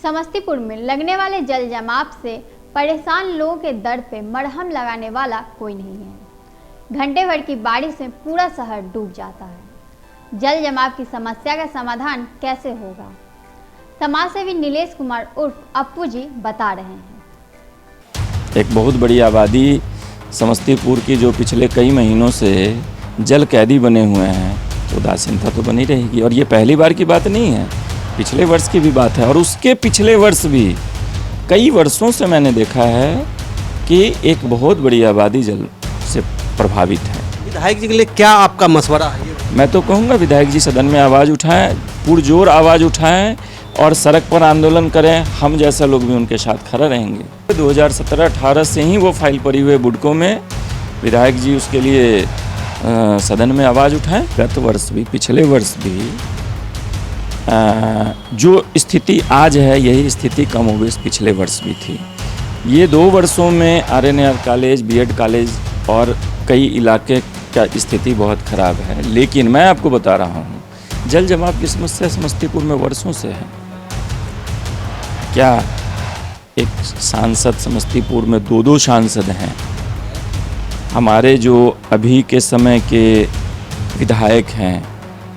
समस्तीपुर में लगने वाले जल जमाव से परेशान लोगों के दर्द पे मरहम लगाने वाला कोई नहीं है। घंटे भर की बारिश में पूरा शहर डूब जाता है। जल जमाव की समस्या का समाधान कैसे होगा, समाजसेवी नीलेश कुमार उर्फ अप्पू जी बता रहे हैं। एक बहुत बड़ी आबादी समस्तीपुर की जो पिछले कई महीनों से जल कैदी बने हुए हैं, तो उदासीनता तो बनी रहेगी। और ये पहली बार की बात नहीं है, पिछले वर्ष की भी बात है और उसके पिछले वर्ष भी कई वर्षों से मैंने देखा है कि एक बहुत बड़ी आबादी जल से प्रभावित है। विधायक जी के लिए क्या आपका मशवरा है? मैं तो कहूँगा विधायक जी सदन में आवाज़ उठाएं, पुरजोर आवाज़ उठाएं और सड़क पर आंदोलन करें। हम जैसा लोग भी उनके साथ खड़ा रहेंगे। 2017-18 से ही वो फाइल पड़ी हुई बुडको में। विधायक जी उसके लिए सदन में आवाज़ उठाएं। गत वर्ष भी, पिछले वर्ष भी जो स्थिति आज है, यही स्थिति कमोबेश पिछले वर्ष भी थी। ये 2 वर्षों में RNR कॉलेज, BEd कॉलेज और कई इलाके का स्थिति बहुत ख़राब है। लेकिन मैं आपको बता रहा हूँ, जल जमाव की समस्या समस्तीपुर में वर्षों से है। क्या एक सांसद समस्तीपुर में 2-2 सांसद हैं? हमारे जो अभी के समय के विधायक हैं,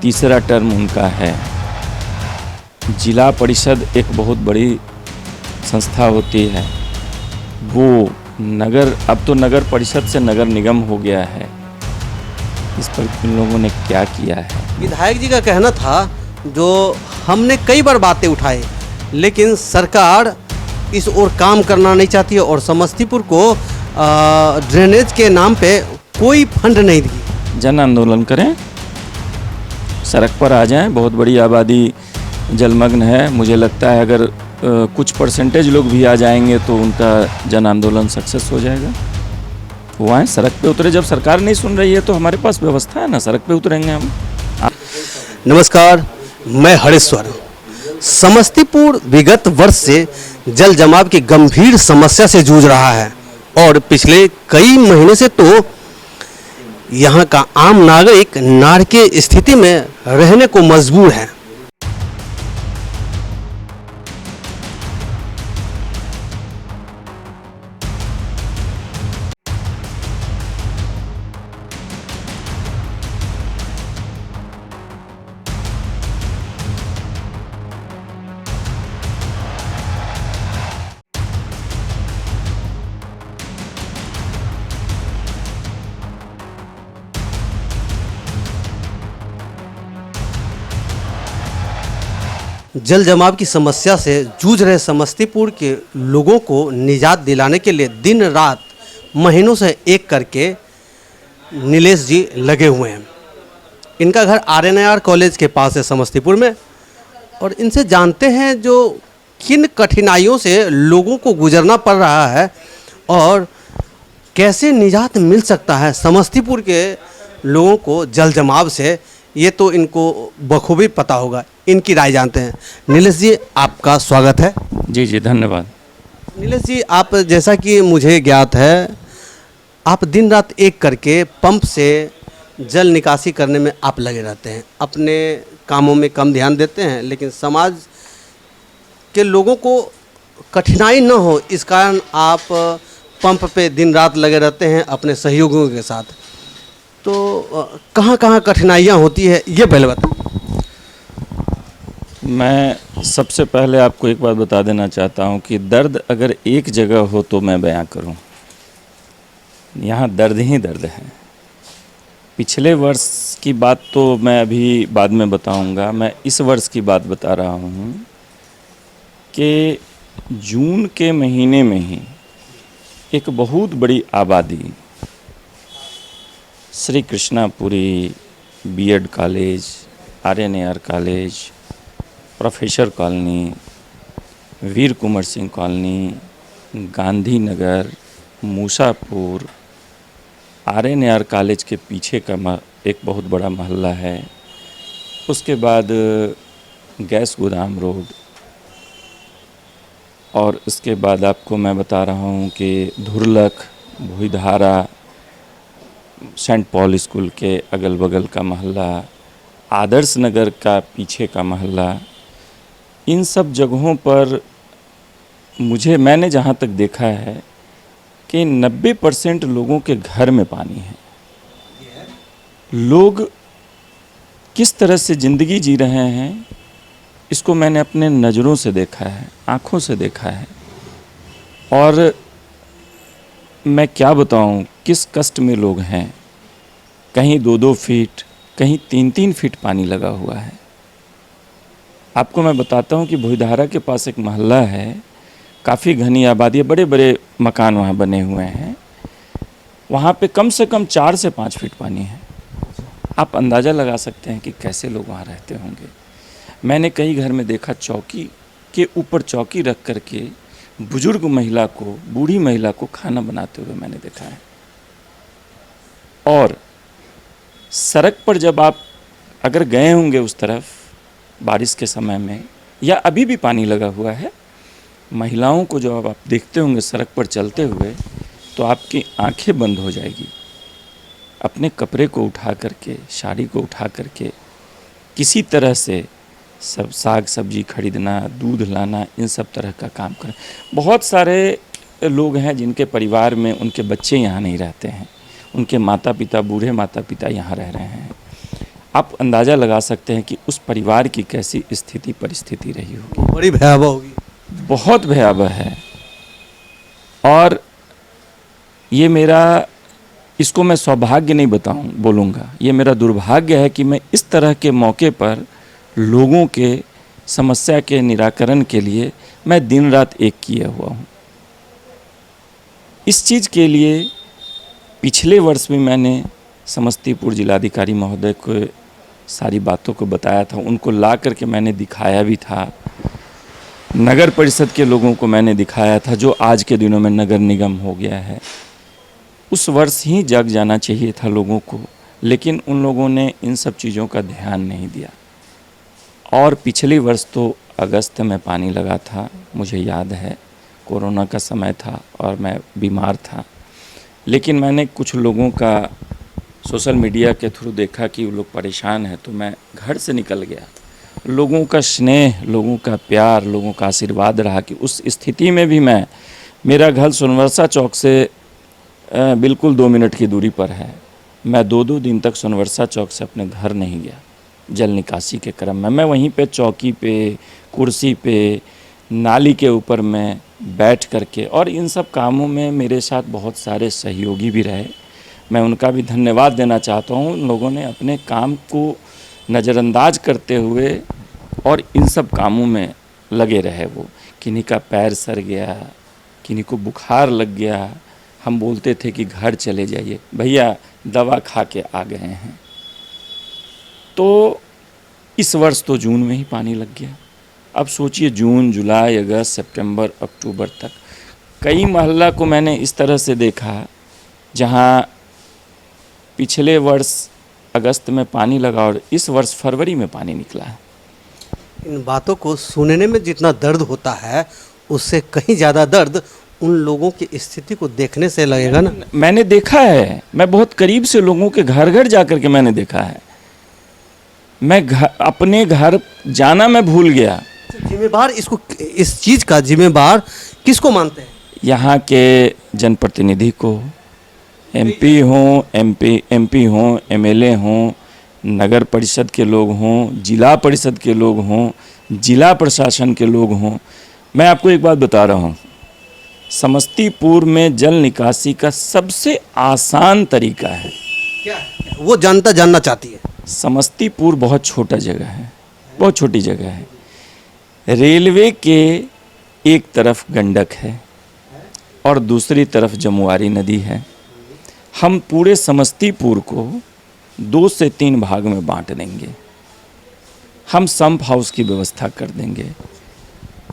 तीसरा टर्म उनका है। जिला परिषद एक बहुत बड़ी संस्था होती है, वो नगर, अब तो नगर परिषद से नगर निगम हो गया है। इस पर इन लोगों ने क्या किया है? विधायक जी का कहना था, जो हमने कई बार बातें उठाई, लेकिन सरकार इस ओर काम करना नहीं चाहती है और समस्तीपुर को ड्रेनेज के नाम पे कोई फंड नहीं दी। जन आंदोलन करें, सड़क पर आ जाएं। बहुत बड़ी आबादी जलमग्न है। मुझे लगता है अगर कुछ परसेंटेज लोग भी आ जाएंगे तो उनका जन आंदोलन सक्सेस हो जाएगा। वो आए, सड़क पे उतरे। जब सरकार नहीं सुन रही है तो हमारे पास व्यवस्था है ना, सड़क पे उतरेंगे हम। नमस्कार, मैं हरेश्वर। समस्तीपुर विगत वर्ष से जल जमाव की गंभीर समस्या से जूझ रहा है और पिछले कई महीने से तो यहाँ का आम नागरिक नारकीय स्थिति में रहने को मजबूर है। जल जमाव की समस्या से जूझ रहे समस्तीपुर के लोगों को निजात दिलाने के लिए दिन रात महीनों से एक करके नीलेश जी लगे हुए हैं। इनका घर RNR कॉलेज के पास है समस्तीपुर में, और इनसे जानते हैं जो किन कठिनाइयों से लोगों को गुजरना पड़ रहा है और कैसे निजात मिल सकता है समस्तीपुर के लोगों को जल जमाव से। ये तो इनको बखूबी पता होगा। इनकी राय जानते हैं। नीलेश जी, आपका स्वागत है। जी जी, धन्यवाद। नीलेश जी, आप जैसा कि मुझे ज्ञात है, आप दिन रात एक करके पंप से जल निकासी करने में आप लगे रहते हैं। अपने कामों में कम ध्यान देते हैं, लेकिन समाज के लोगों को कठिनाई न हो इस कारण आप पंप पे दिन रात लगे रहते हैं अपने सहयोगियों के साथ। तो कहाँ कहाँ कठिनाइयाँ होती है, ये पहले बताएं। मैं सबसे पहले आपको एक बात बता देना चाहता हूँ कि दर्द अगर एक जगह हो तो मैं बयां करूँ। यहाँ दर्द ही दर्द है। पिछले वर्ष की बात तो मैं अभी बाद में बताऊँगा। मैं इस वर्ष की बात बता रहा हूँ कि जून के महीने में ही एक बहुत बड़ी आबादी Shri Krishnapuri, BEd college, RNR college, professor colony, Veer Kunwar Singh colony, Gandhi Nagar, Musapur, RNR college के पीछे का एक बहुत बड़ा मोहल्ला है। उसके बाद गैस गोदाम रोड, और उसके बाद आपको मैं बता रहा हूँ कि धुरलक, भुईधारा, सेंट पॉल स्कूल के अगल बगल का मोहल्ला, आदर्श नगर का पीछे का मोहल्ला, इन सब जगहों पर मैंने जहाँ तक देखा है कि 90% लोगों के घर में पानी है। लोग किस तरह से ज़िंदगी जी रहे हैं, इसको मैंने अपने नज़रों से देखा है, आँखों से देखा है। और मैं क्या बताऊं किस कष्ट में लोग हैं। कहीं 2-2 फीट, कहीं 3-3 फीट पानी लगा हुआ है। आपको मैं बताता हूं कि भोईधारा के पास एक मोहल्ला है, काफ़ी घनी आबादी है, बड़े बड़े मकान वहाँ बने हुए हैं। वहाँ पे कम से कम 4 से 5 फीट पानी है। आप अंदाज़ा लगा सकते हैं कि कैसे लोग वहाँ रहते होंगे। मैंने कई घर में देखा चौकी के ऊपर चौकी रख कर के बुजुर्ग महिला को, बूढ़ी महिला को खाना बनाते हुए मैंने देखा है। और सड़क पर जब आप अगर गए होंगे उस तरफ बारिश के समय में, या अभी भी पानी लगा हुआ है, महिलाओं को जब आप देखते होंगे सड़क पर चलते हुए, तो आपकी आंखें बंद हो जाएगी। अपने कपड़े को उठा करके, साड़ी को उठा करके किसी तरह से सब साग सब्जी खरीदना, दूध लाना, इन सब तरह का काम करें। बहुत सारे लोग हैं जिनके परिवार में उनके बच्चे यहाँ नहीं रहते हैं, उनके माता पिता, बूढ़े माता पिता यहाँ रह रहे हैं। आप अंदाज़ा लगा सकते हैं कि उस परिवार की कैसी स्थिति परिस्थिति रही होगी। बड़ी भयावह होगी। बहुत भयावह है। और ये मेरा, इसको मैं सौभाग्य नहीं बोलूँगा, ये मेरा दुर्भाग्य है कि मैं इस तरह के मौके पर लोगों के समस्या के निराकरण के लिए मैं दिन रात एक किया हुआ हूँ। इस चीज़ के लिए पिछले वर्ष भी मैंने समस्तीपुर जिलाधिकारी महोदय को सारी बातों को बताया था, उनको ला करके मैंने दिखाया भी था। नगर परिषद के लोगों को मैंने दिखाया था, जो आज के दिनों में नगर निगम हो गया है। उस वर्ष ही जग जाना चाहिए था लोगों को, लेकिन उन लोगों ने इन सब चीज़ों का ध्यान नहीं दिया। और पिछले वर्ष तो अगस्त में पानी लगा था, मुझे याद है, कोरोना का समय था और मैं बीमार था। लेकिन मैंने कुछ लोगों का सोशल मीडिया के थ्रू देखा कि वो लोग परेशान हैं, तो मैं घर से निकल गया। लोगों का स्नेह, लोगों का प्यार, लोगों का आशीर्वाद रहा कि उस स्थिति में भी मेरा घर सोनवर्षा चौक से बिल्कुल 2 मिनट की दूरी पर है। मैं 2-2 दिन तक सोनवर्षा चौक से अपने घर नहीं गया जल निकासी के क्रम में। मैं वहीं पे चौकी पे, कुर्सी पे, नाली के ऊपर मैं बैठ करके, और इन सब कामों में मेरे साथ बहुत सारे सहयोगी भी रहे। मैं उनका भी धन्यवाद देना चाहता हूँ। उन लोगों ने अपने काम को नज़रअंदाज करते हुए और इन सब कामों में लगे रहे। वो किन्हीं का पैर सर गया, किन्हीं को बुखार लग गया, हम बोलते थे कि घर चले जाइए, भैया दवा खा के आ गए हैं। तो इस वर्ष तो जून में ही पानी लग गया। अब सोचिए जून, जुलाई, अगस्त, सितंबर, अक्टूबर तक कई मोहल्ला को मैंने इस तरह से देखा जहां पिछले वर्ष अगस्त में पानी लगा और इस वर्ष फरवरी में पानी निकला है। इन बातों को सुनने में जितना दर्द होता है, उससे कहीं ज़्यादा दर्द उन लोगों की स्थिति को देखने से लगेगा ना। मैंने देखा है, मैं बहुत करीब से लोगों के घर घर जा कर के मैंने देखा है। मैं अपने घर जाना मैं भूल गया। जिम्मेदार इसको, इस चीज़ का जिम्मेदार किसको मानते हैं? यहाँ के जनप्रतिनिधि को, एमपी हों, एमएलए हों, नगर परिषद के लोग हों, जिला परिषद के लोग हों, जिला प्रशासन के लोग हों। मैं आपको एक बात बता रहा हूँ, समस्तीपुर में जल निकासी का सबसे आसान तरीका है। क्या है? वो जनता जानना चाहती है। समस्तीपुर बहुत छोटा जगह है, बहुत छोटी जगह है। रेलवे के एक तरफ गंडक है और दूसरी तरफ जमुआरी नदी है। हम पूरे समस्तीपुर को 2 से 3 भाग में बांट देंगे। हम सम्प हाउस की व्यवस्था कर देंगे,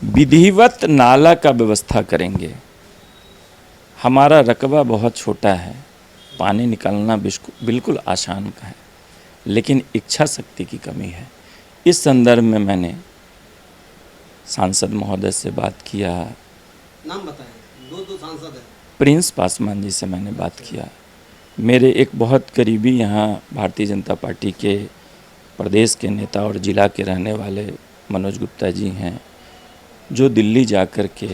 विधिवत नाला का व्यवस्था करेंगे। हमारा रकबा बहुत छोटा है, पानी निकालना बिल्कुल आसान का है, लेकिन इच्छा शक्ति की कमी है। इस संदर्भ में मैंने सांसद महोदय से बात किया। नाम बताएं। 2 सांसद हैं। प्रिंस पासवान जी से मैंने बात किया। मेरे एक बहुत करीबी यहाँ भारतीय जनता पार्टी के प्रदेश के नेता और जिला के रहने वाले मनोज गुप्ता जी हैं, जो दिल्ली जा कर के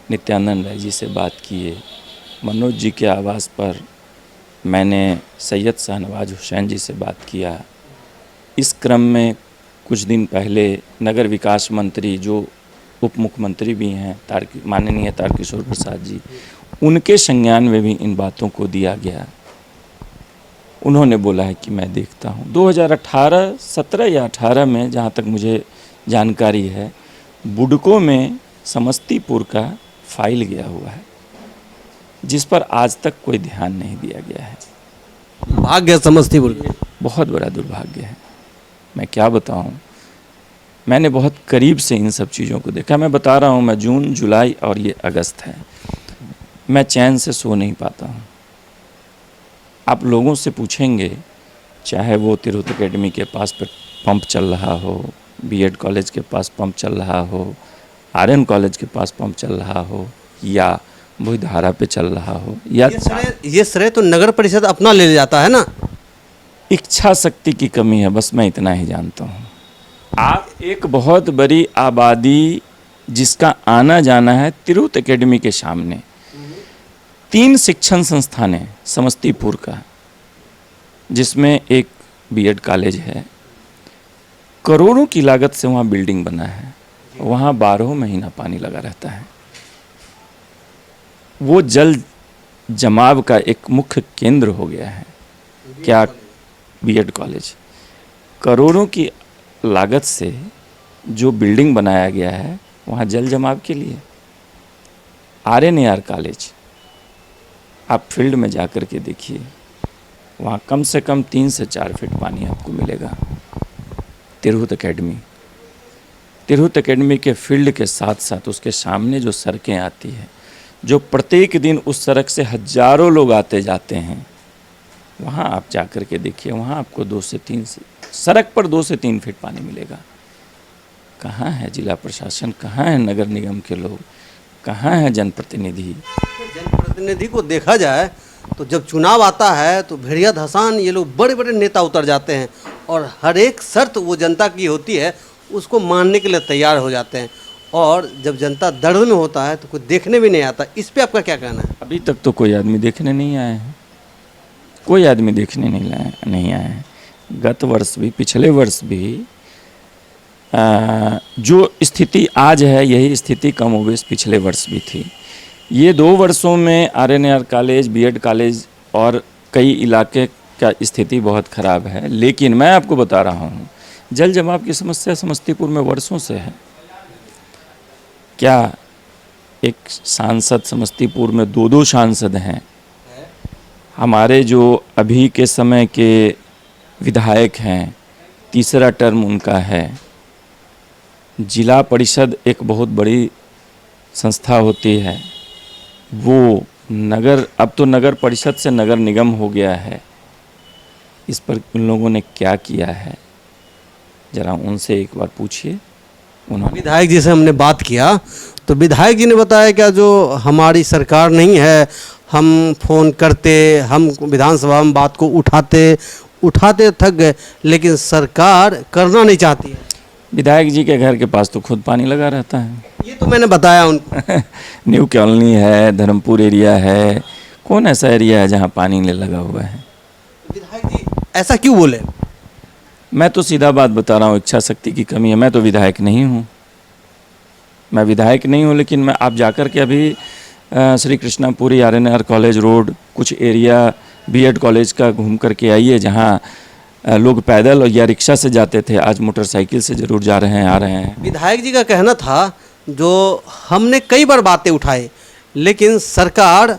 नित्यानंद राय जी से बात किए, मनोज जी के आवास पर मैंने सैयद शाहनवाज हुसैन जी से बात किया। इस क्रम में कुछ दिन पहले नगर विकास मंत्री जो उप मुख्यमंत्री भी हैं माननीय तारकिशोर प्रसाद जी, उनके संज्ञान में भी इन बातों को दिया गया। उन्होंने बोला है कि मैं देखता हूँ। 2018, 17 या 18 में जहाँ तक मुझे जानकारी है, बुडको में समस्तीपुर का फाइल गया हुआ है, जिस पर आज तक कोई ध्यान नहीं दिया गया है। भाग्य समस्तीपुर बहुत बड़ा दुर्भाग्य है। मैं क्या बताऊँ, मैंने बहुत करीब से इन सब चीज़ों को देखा। मैं बता रहा हूँ, मैं जून, जुलाई और ये अगस्त है, मैं चैन से सो नहीं पाता हूँ। आप लोगों से पूछेंगे, चाहे वो तिरहुत एकेडमी के पास पंप चल रहा हो, बीएड कॉलेज के पास पंप चल रहा हो, आर्यन कॉलेज के पास पंप चल रहा हो, या बुधारा पे चल रहा हो, या ये श्रेय तो नगर परिषद अपना ले जाता है ना। इच्छा शक्ति की कमी है, बस मैं इतना ही जानता हूँ। आप एक बहुत बड़ी आबादी जिसका आना जाना है तिरहुत एकेडमी के सामने, 3 शिक्षण संस्थान हैं समस्तीपुर का, जिसमें एक बीएड कॉलेज है। करोड़ों की लागत से वहाँ बिल्डिंग बना है, वहाँ 12 महीना पानी लगा रहता है। वो जल जमाव का एक मुख्य केंद्र हो गया है। क्या बीएड कॉलेज, करोड़ों की लागत से जो बिल्डिंग बनाया गया है वहाँ जल जमाव के लिए। आरएनएआर कॉलेज, आप फील्ड में जाकर के देखिए, वहाँ कम से कम 3 से 4 फीट पानी आपको मिलेगा। तिरहुत एकेडमी के फील्ड के साथ साथ उसके सामने जो सड़कें आती हैं, जो प्रत्येक दिन उस सड़क से हजारों लोग आते जाते हैं, वहाँ आप जाकर के देखिए, वहाँ आपको 2 से 3 सड़क पर 2 से 3 फीट पानी मिलेगा। कहाँ है जिला प्रशासन, कहाँ है नगर निगम के लोग, कहाँ है जनप्रतिनिधि? जनप्रतिनिधि को देखा जाए तो जब चुनाव आता है तो भेड़िया धसान ये लोग बड़े बड़े नेता उतर जाते हैं और हर एक शर्त वो जनता की होती है उसको मानने के लिए तैयार हो जाते हैं, और जब जनता दर्द में होता है तो कोई देखने भी नहीं आता। इस पे आपका क्या कहना है? अभी तक तो कोई आदमी देखने नहीं आया है, कोई आदमी देखने नहीं आया है। गत वर्ष भी, पिछले वर्ष भी जो स्थिति आज है, यही स्थिति कमोबेश पिछले वर्ष भी थी। ये 2 वर्षों में आरएनएआर कॉलेज, बीएड कॉलेज और कई इलाके का स्थिति बहुत ख़राब है। लेकिन मैं आपको बता रहा हूँ, जल जमाव की समस्या समस्तीपुर में वर्षों से है। क्या एक सांसद, समस्तीपुर में 2-2 सांसद हैं। हमारे जो अभी के समय के विधायक हैं, तीसरा टर्म उनका है। जिला परिषद एक बहुत बड़ी संस्था होती है, वो नगर, अब तो नगर परिषद से नगर निगम हो गया है। इस पर उन लोगों ने क्या किया है, जरा उनसे एक बार पूछिए। उन्होंने, विधायक जी से हमने बात किया तो विधायक जी ने बताया क्या, जो हमारी सरकार नहीं है, हम फ़ोन करते, हम विधानसभा में बात को उठाते थक गए, लेकिन सरकार करना नहीं चाहती है। विधायक जी के घर के पास तो खुद पानी लगा रहता है। ये तो मैंने बताया उनको। न्यू कॉलोनी है, धर्मपुर एरिया है, कौन ऐसा एरिया है जहाँ पानी नहीं लगा हुआ है? विधायक जी ऐसा क्यों बोले? मैं तो सीधा बात बता रहा हूँ, इच्छा शक्ति की कमी है। मैं तो विधायक नहीं हूँ, मैं विधायक नहीं हूँ, लेकिन मैं आप जाकर के अभी Shri Krishnapuri RNR college road, कुछ एरिया बीएड कॉलेज का घूम करके आइए, जहाँ लोग पैदल या रिक्शा से जाते थे, आज मोटरसाइकिल से ज़रूर जा रहे हैं, आ रहे हैं। विधायक जी का कहना था, जो हमने कई बार बातें उठाई, लेकिन सरकार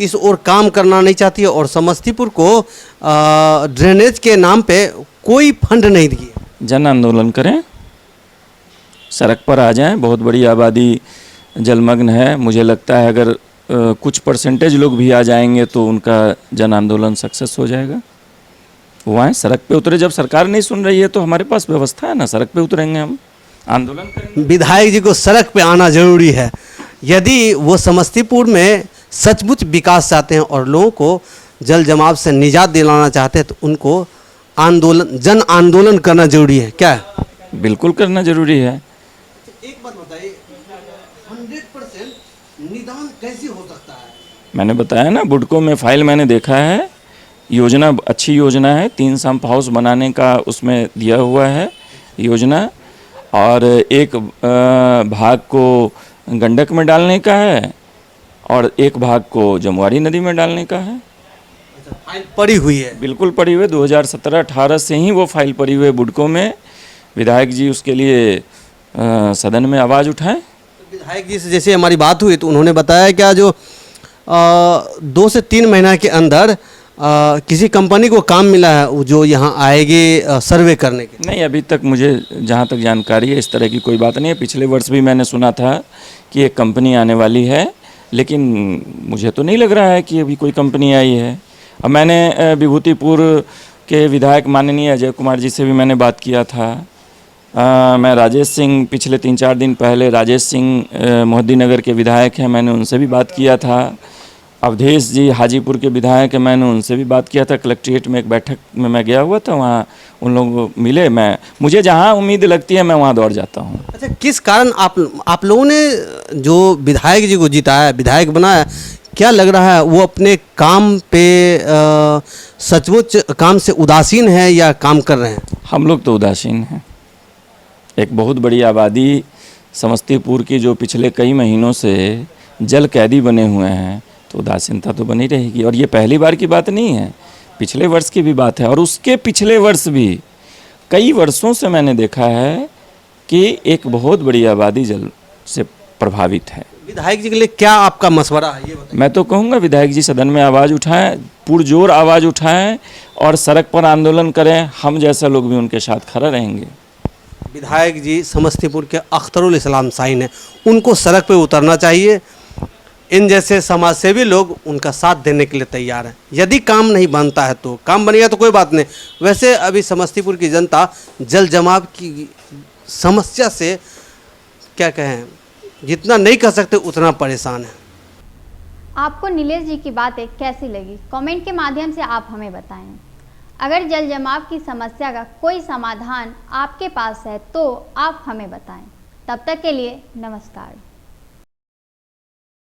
इस ओर काम करना नहीं चाहती है और समस्तीपुर को ड्रेनेज के नाम पे कोई फंड नहीं दिए। जन आंदोलन करें, सड़क पर आ जाएं। बहुत बड़ी आबादी जलमग्न है। मुझे लगता है अगर कुछ परसेंटेज लोग भी आ जाएंगे तो उनका जन आंदोलन सक्सेस हो जाएगा। वो आए, सड़क पे उतरे। जब सरकार नहीं सुन रही है तो हमारे पास व्यवस्था है ना, सड़क पे उतरेंगे, हम आंदोलन करेंगे। विधायक जी को सड़क पे आना जरूरी है यदि वो समस्तीपुर में सचमुच विकास चाहते हैं और लोगों को जल जमाव से निजात दिलाना चाहते हैं, तो उनको जन आंदोलन करना जरूरी है। क्या है? बिल्कुल करना जरूरी है। एक बात बताइए, 100% निदान कैसे हो सकता है? मैंने बताया ना, बुडको में फाइल मैंने देखा है, योजना अच्छी योजना है, 3 सम्प हाउस बनाने का उसमें दिया हुआ है योजना, और एक भाग को गंडक में डालने का है और एक भाग को जमुआरी नदी में डालने का है। अच्छा, फाइल पड़ी हुई है। बिल्कुल पड़ी हुई है, 2017-18 से ही वो फाइल पड़ी हुई है बुडको में। विधायक जी उसके लिए सदन में आवाज़ उठाएं। विधायक जी से जैसे हमारी बात हुई तो उन्होंने बताया क्या जो 2 से 3 महीना के अंदर किसी कंपनी को काम मिला है वो जो यहाँ आएगी सर्वे करने के। नहीं, अभी तक मुझे जहाँ तक जानकारी है इस तरह की कोई बात नहीं है। पिछले वर्ष भी मैंने सुना था कि एक कंपनी आने वाली है, लेकिन मुझे तो नहीं लग रहा है कि अभी कोई कंपनी आई है। अब मैंने विभूतिपुर के विधायक माननीय अजय कुमार जी से भी मैंने बात किया था। मैं राजेश सिंह, पिछले 3-4 दिन पहले राजेश सिंह मोहद्दीनगर के विधायक हैं, मैंने उनसे भी बात किया था। अवधेश जी हाजीपुर के विधायक हैं, मैंने उनसे भी बात किया था। कलेक्ट्रेट में एक बैठक में मैं गया हुआ था, वहाँ उन लोग मिले। मुझे जहाँ उम्मीद लगती है मैं वहाँ दौड़ जाता हूँ। अच्छा, किस कारण आप लोगों ने जो विधायक जी को जिताया, विधायक बनाया, क्या लग रहा है वो अपने काम पे सचमुच काम से उदासीन है या काम कर रहे हैं? हम लोग तो उदासीन हैं। एक बहुत बड़ी आबादी समस्तीपुर की जो पिछले कई महीनों से जल कैदी बने हुए हैं, तो उदासीनता तो बनी रहेगी। और ये पहली बार की बात नहीं है, पिछले वर्ष की भी बात है, और उसके पिछले वर्ष भी कई वर्षों से मैंने देखा है कि एक बहुत बड़ी आबादी जल से प्रभावित है। विधायक जी के लिए क्या आपका मशवरा है ये बताइए? मैं तो कहूँगा विधायक जी सदन में आवाज़ उठाएं, पुरजोर आवाज़ उठाएं और सड़क पर आंदोलन करें। हम जैसा लोग भी उनके साथ खड़ा रहेंगे। विधायक जी समस्तीपुर के अख्तरुल इस्लाम साइन है, उनको सड़क पे उतरना चाहिए। इन जैसे समाजसेवी लोग उनका साथ देने के लिए तैयार हैं। यदि काम नहीं बनता है तो काम बनेगा तो कोई बात नहीं। वैसे अभी समस्तीपुर की जनता जल जमाव की समस्या से क्या कहें, जितना नहीं कह सकते उतना परेशान है। आपको नीलेश जी की बातें कैसी लगी, कमेंट के माध्यम से आप हमें बताएं। अगर जल जमाव की समस्या का कोई समाधान आपके पास है तो आप हमें बताएं। तब तक के लिए नमस्कार।